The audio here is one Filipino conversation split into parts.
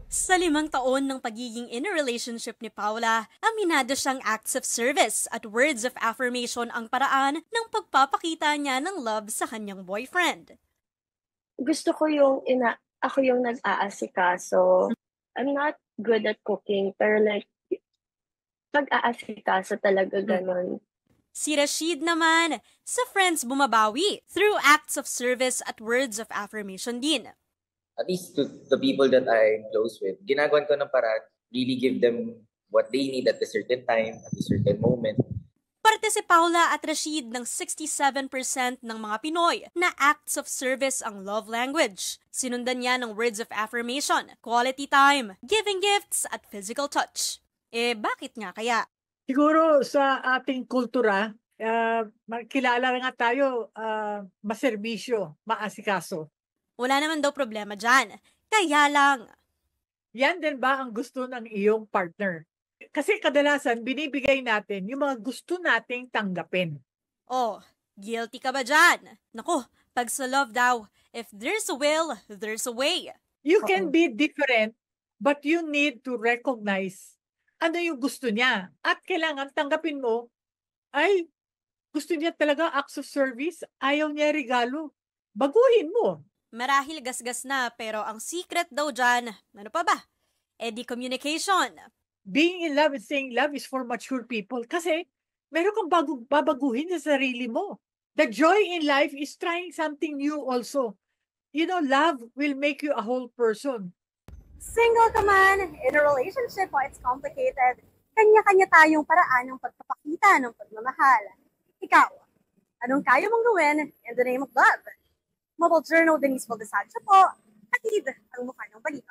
Sa 5 taon ng pagiging in a relationship ni Paula, aminado siyang acts of service at words of affirmation ang paraan ng pagpapakita niya ng love sa kanyang boyfriend. Gusto ko ako yung nag-aasikaso. I'm not good at cooking, pero like, pag-aasikaso talaga ganun. Si Rashid naman, sa friends bumabawi through acts of service at words of affirmation din. At least to the people that I'm close with, ginagawan ko ng paraan, really give them what they need at a certain time, at a certain moment. Parte si Paula at Rashid ng 67% ng mga Pinoy na acts of service ang love language. Sinundan niya ng words of affirmation, quality time, giving gifts at physical touch. Bakit nga kaya? Siguro sa ating kultura, kilala nga tayo maserbisyo, maasikaso. Wala naman daw problema dyan. Kaya lang. Yan din ba ang gusto ng iyong partner? Kasi kadalasan, binibigay natin yung mga gusto nating tanggapin. Oh, guilty ka ba dyan? Naku, pag sa love daw, if there's a will, there's a way. You can be different, but you need to recognize ano yung gusto niya. At kailangan tanggapin mo, ay, gusto niya talaga acts of service, ayaw niya regalo. Baguhin mo. Marahil gasgas na, pero ang secret daw dyan, ano pa ba? Di communication. Being in love and saying love is for mature people kasi meron kang babaguhin sa sarili mo. The joy in life is trying something new also. You know, love will make you a whole person. Single ka man, in a relationship, it's complicated. Kanya-kanya tayong paraan ng pagpapakita ng pagmamahal. Ikaw, anong kaya mong gawin in the name of love? Mobile Journal, Denise Valdesaccia po, hatid ang mukha ng balita.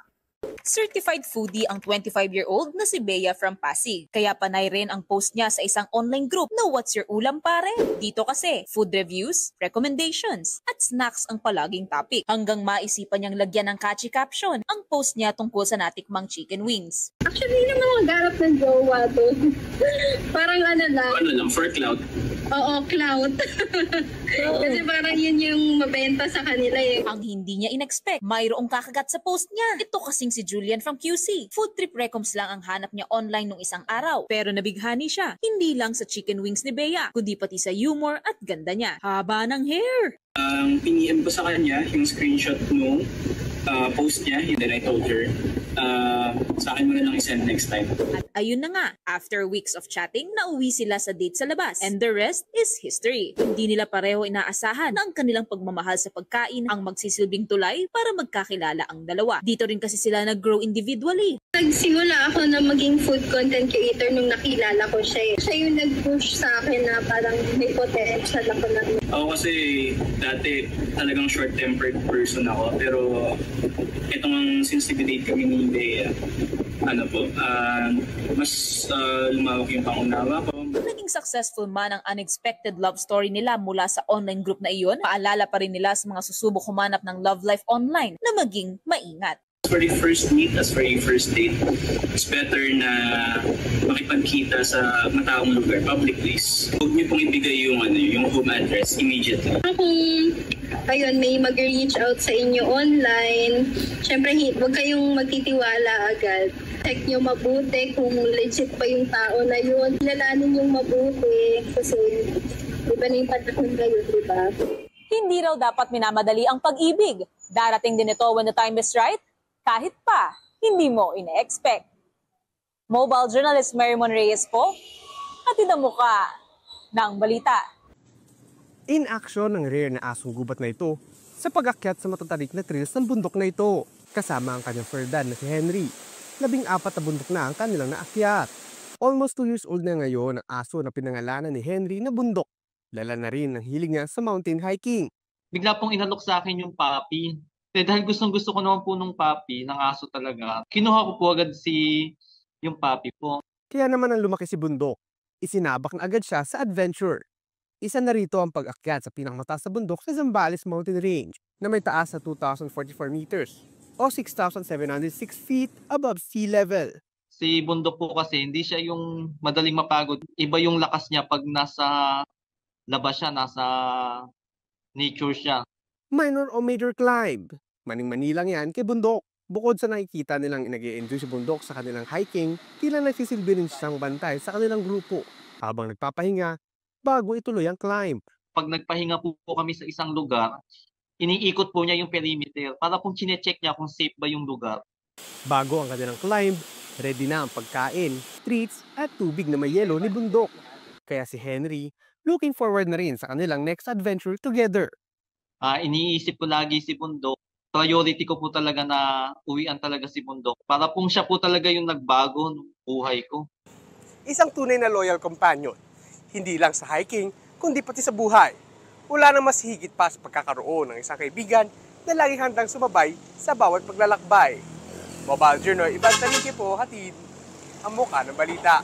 Certified foodie ang 25-year-old na si Bea from Pasig. Kaya panay rin ang post niya sa isang online group na What's Your Ulam Pare? Dito kasi, food reviews, recommendations, at snacks ang palaging topic. Hanggang maisipan niyang lagyan ng catchy caption ang post niya tungkol sa natikmang chicken wings. Actually, hindi naman maghanap ng jowa to. Parang ano lang, for clout. Oo, clout. Kasi parang yun yung mabenta sa kanila eh. Ang hindi niya in-expect, mayroong kakagat sa post niya. Ito kasing si Julian from QC. Food trip recoms lang ang hanap niya online nung isang araw. Pero nabighani siya, hindi lang sa chicken wings ni Bea, kundi pati sa humor at ganda niya. Haba ng hair! Ang piniem ko sa kanya, yung screenshot nung post niya, and then I told her, sa akin mo na lang isend next time. At ayun na nga, after weeks of chatting, nauwi sila sa date sa labas. And the rest is history. Hindi nila pareho inaasahan na ang kanilang pagmamahal sa pagkain ang magsisilbing tulay para magkakilala ang dalawa. Dito rin kasi sila nag-grow individually. Nagsimula ako na maging food content creator nung nakilala ko siya. Siya yung nag-push sa akin na parang may potential ako na. Ako kasi dati talagang short-tempered person ako, pero itong since nag-date kami ni Bea, mas lumawak yung pangunawa ko. Naging successful man ang unexpected love story nila mula sa online group na iyon, paalala pa rin nila sa mga susubok humanap ng love life online na maging maingat. For the first meet, as for your first date, it's better na makipagkita sa mataong lugar, public place. Huwag niyo pong ibigay yung home address immediately. Ayun, may mag-reach out sa inyo online. Siyempre, huwag kayong magtitiwala agad. Check nyo mabuti kung legit pa yung tao na yun. Kilalanin yung mabuti kasi iba na yung panahon ngayon, diba? Hindi raw dapat minamadali ang pag-ibig. Darating din ito when the time is right, kahit pa hindi mo ine-expect. Mobile journalist Marymon Reyes po, hatid ang muka ng balita. In action ng rare na asong gubat na ito sa pag-akyat sa matatarik na trails ng bundok na ito, kasama ang kanyang fur dad na si Henry. 14 na bundok na ang kanilang naakyat. Almost 2 years old na ngayon ang aso na pinangalanan ni Henry na bundok. Lala na rin ang hilig niya sa mountain hiking. Bigla pong inalok sa akin yung puppy. Dahil gustong-gusto ko naman po nung puppy, ng aso talaga, kinuha ko po agad yung puppy po. Kaya naman ang lumaki si bundok, isinabak na agad siya sa adventure. Isa na rito ang pag-akyat sa pinakamataas na bundok sa Zambales Mountain Range na may taas na 2,044 meters o 6,706 feet above sea level. Si bundok po kasi hindi siya yung madaling mapagod. Iba yung lakas niya pag nasa labas siya, nasa nature siya. Minor o major climb, maning-mani lang yan kay bundok. Bukod sa nakikita nilang nag-i-enjoy sa bundok sa kanilang hiking, tila nagsisilbi rin siyang bantay sa kanilang grupo habang nagpapahinga bago ituloy ang climb. Pag nagpahinga po kami sa isang lugar, iniikot po niya yung perimeter para kung chine-check niya kung safe ba yung lugar. Bago ang kanilang climb, ready na ang pagkain, treats at tubig na may yelo ni bundok. Kaya si Henry, looking forward na rin sa kanilang next adventure together. Iniisip ko lagi si bundok. Priority ko po talaga na uwian talaga si bundok. Para kung siya po talaga yung nagbago ng buhay ko. Isang tunay na loyal companion, hindi lang sa hiking, kundi pati sa buhay. Wala nang mas higit pa sa pagkakaroon ng isang kaibigan na laging handang sumabay sa bawat paglalakbay. Mobile Journal, Ivan Talinki po, hatid ang mukha ng balita.